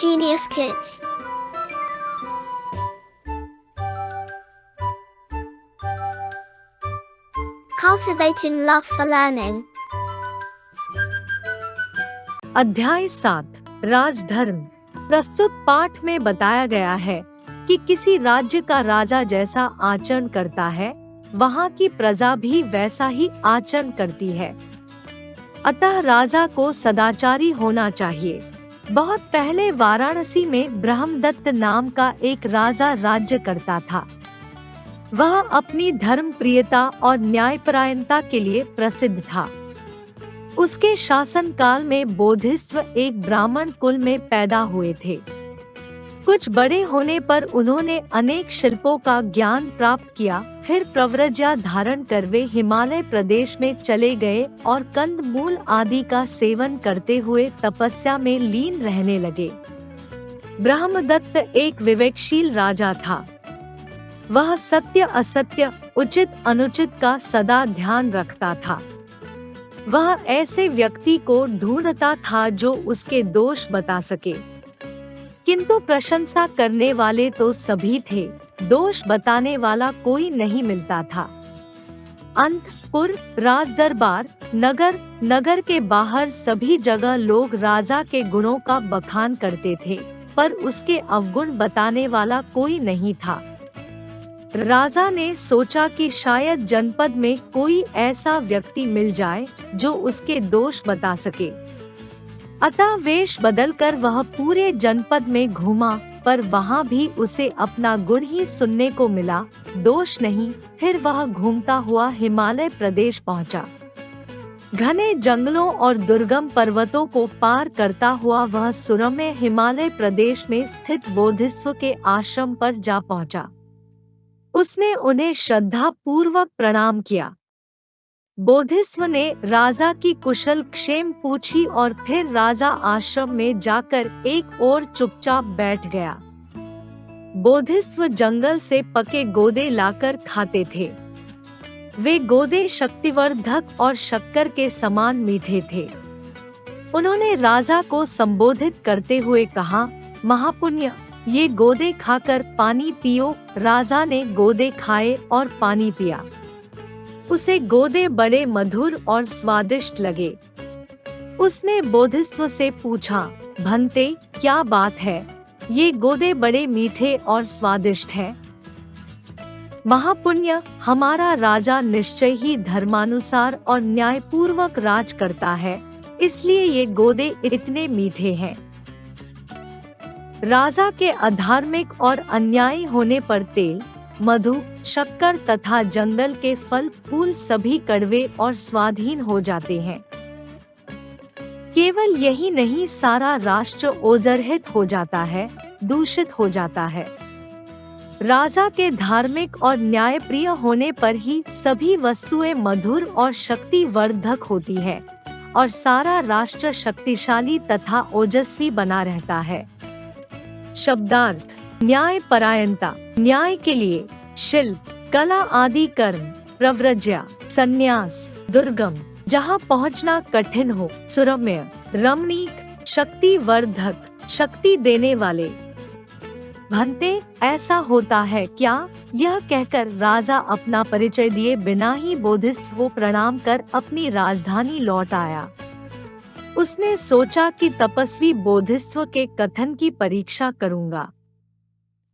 Genius Kids. Cultivating love for learning. अध्याय 7 राजधर्म। प्रस्तुत पाठ में बताया गया है कि किसी राज्य का राजा जैसा आचरण करता है, वहाँ की प्रजा भी वैसा ही आचरण करती है। अतः राजा को सदाचारी होना चाहिए। बहुत पहले वाराणसी में ब्रह्मदत्त नाम का एक राजा राज्य करता था। वह अपनी धर्म प्रियता और न्यायपरायणता के लिए प्रसिद्ध था। उसके शासन काल में बोधिसत्व एक ब्राह्मण कुल में पैदा हुए थे। कुछ बड़े होने पर उन्होंने अनेक शिल्पों का ज्ञान प्राप्त किया। फिर प्रव्रज्या धारण कर वे हिमालय प्रदेश में चले गए और कंद मूल आदि का सेवन करते हुए तपस्या में लीन रहने लगे। ब्रह्मदत्त एक विवेकशील राजा था। वह सत्य असत्य, उचित अनुचित का सदा ध्यान रखता था। वह ऐसे व्यक्ति को ढूंढता था जो उसके दोष बता सके, किंतु प्रशंसा करने वाले तो सभी थे, दोष बताने वाला कोई नहीं मिलता था। अंतपुर, राजदरबार, नगर के बाहर सभी जगह लोग राजा के गुणों का बखान करते थे, पर उसके अवगुण बताने वाला कोई नहीं था। राजा ने सोचा कि शायद जनपद में कोई ऐसा व्यक्ति मिल जाए जो उसके दोष बता सके। अतः वेश बदलकर वह पूरे जनपद में घूमा, पर वहाँ भी उसे अपना गुण ही सुनने को मिला, दोष नहीं। फिर वह घूमता हुआ हिमालय प्रदेश पहुँचा। घने जंगलों और दुर्गम पर्वतों को पार करता हुआ वह सुरम्य हिमालय प्रदेश में स्थित बोधिसत्व के आश्रम पर जा पहुँचा। उसने उन्हें श्रद्धा पूर्वक प्रणाम किया। बोधिसत्व ने राजा की कुशल क्षेम पूछी और फिर राजा आश्रम में जाकर एक ओर चुपचाप बैठ गया। बोधिसत्व जंगल से पके गोदे लाकर खाते थे। वे गोदे शक्तिवर्धक और शक्कर के समान मीठे थे। उन्होंने राजा को संबोधित करते हुए कहा, महापुण्य, ये गोदे खाकर पानी पियो। राजा ने गोदे खाए और पानी पिया। उसे गोदे बड़े मधुर और स्वादिष्ट लगे। उसने बोधिसत्व से पूछा, भंते, क्या बात है? ये गोदे बड़े मीठे और स्वादिष्ट हैं। महापुण्य, हमारा राजा निश्चय ही धर्मानुसार और न्यायपूर्वक राज करता है, इसलिए ये गोदे इतने मीठे हैं। राजा के अधार्मिक और अन्यायी होने पर तेल, मधु, शक्कर तथा जंगल के फल फूल सभी कड़वे और स्वादहीन हो जाते हैं। केवल यही नहीं, सारा राष्ट्र ओजरहित हो जाता है, दूषित हो जाता है। राजा के धार्मिक और न्यायप्रिय होने पर ही सभी वस्तुएं मधुर और शक्तिवर्धक होती है और सारा राष्ट्र शक्तिशाली तथा ओजस्वी बना रहता है। शब्दार्थ: न्यायपरायणता, न्याय के लिए, शिल्प, कला आदि कर्म, प्रव्रज्या, संन्यास, दुर्गम, जहाँ पहुँचना कठिन हो, सुरम्य, रमणीक, शक्तिवर्धक, शक्ति देने वाले। भंते, ऐसा होता है क्या? यह कहकर राजा अपना परिचय दिए बिना ही बोधिसत्व को प्रणाम कर अपनी राजधानी लौट आया। उसने सोचा कि तपस्वी बोधिसत्व के कथन की परीक्षा करूंगा,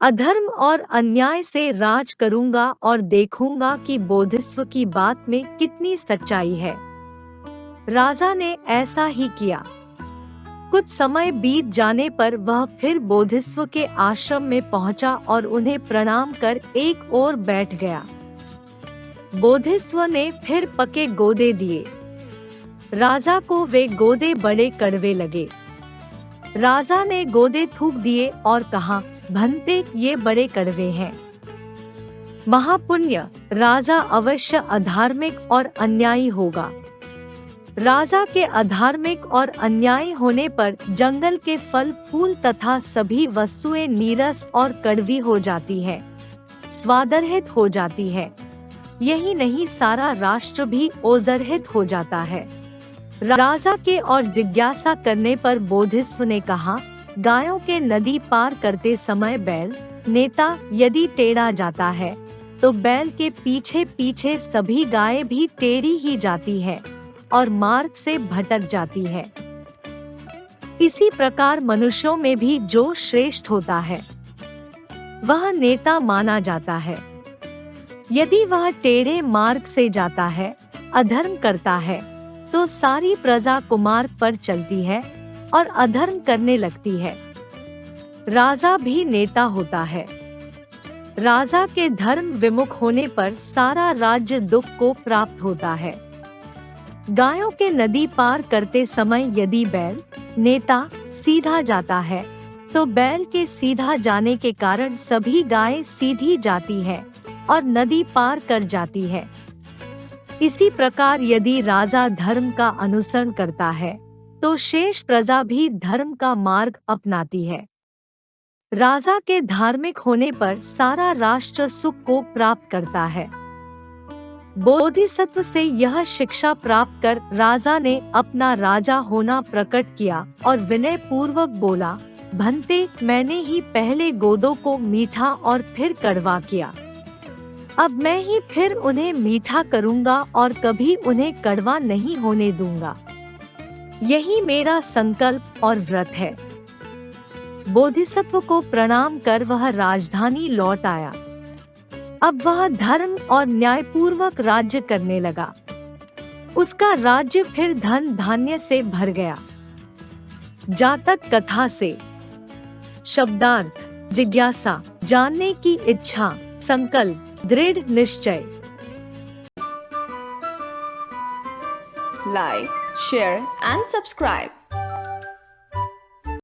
अधर्म और अन्याय से राज करूंगा और देखूंगा कि बोधिसत्व की बात में कितनी सच्चाई है। राजा ने ऐसा ही किया। कुछ समय बीत जाने पर वह फिर बोधिसत्व के आश्रम में पहुंचा और उन्हें प्रणाम कर एक ओर बैठ गया। बोधिसत्व ने फिर पके गोदे दिए। राजा को वे गोदे बड़े कड़वे लगे। राजा ने गोदे थूक दिए और कहा, भंते, ये बड़े कड़वे हैं। महापुण्य, राजा अवश्य अधार्मिक और अन्यायी होगा। राजा के अधार्मिक और अन्यायी होने पर जंगल के फल फूल तथा सभी वस्तुएं नीरस और कड़वी हो जाती है, स्वादरहित हो जाती है। यही नहीं, सारा राष्ट्र भी ओजरहित हो जाता है। राजा के और जिज्ञासा करने पर बोधिसत्व ने कहा, गायों के नदी पार करते समय बैल नेता यदि टेढ़ा जाता है तो बैल के पीछे पीछे सभी गायें भी टेढ़ी ही जाती है और मार्ग से भटक जाती है। इसी प्रकार मनुष्यों में भी जो श्रेष्ठ होता है वह नेता माना जाता है। यदि वह टेढ़े मार्ग से जाता है, अधर्म करता है, तो सारी प्रजा कुमार्ग पर चलती है और अधर्म करने लगती है। राजा भी नेता होता है। राजा के धर्म विमुख होने पर सारा राज्य दुख को प्राप्त होता है। गायों के नदी पार करते समय यदि बैल नेता सीधा जाता है तो बैल के सीधा जाने के कारण सभी गायें सीधी जाती हैं और नदी पार कर जाती है। इसी प्रकार यदि राजा धर्म का अनुसरण करता है तो शेष प्रजा भी धर्म का मार्ग अपनाती है। राजा के धार्मिक होने पर सारा राष्ट्र सुख को प्राप्त करता है। बोधिसत्व से यह शिक्षा प्राप्त कर राजा ने अपना राजा होना प्रकट किया और विनय पूर्वक बोला, भंते, मैंने ही पहले गोदों को मीठा और फिर कड़वा किया। अब मैं ही फिर उन्हें मीठा करूंगा और कभी उन्हें कड़वा नहीं होने दूंगा। यही मेरा संकल्प और व्रत है। बोधिसत्व को प्रणाम कर वह राजधानी लौट आया। अब वह धर्म और न्यायपूर्वक राज्य करने लगा। उसका राज्य फिर धन धान्य से भर गया। जातक कथा से शब्दार्थ, जिज्ञासा, जानने की इच्छा, संकल्प, दृढ़ निश्चय। Like, share and subscribe.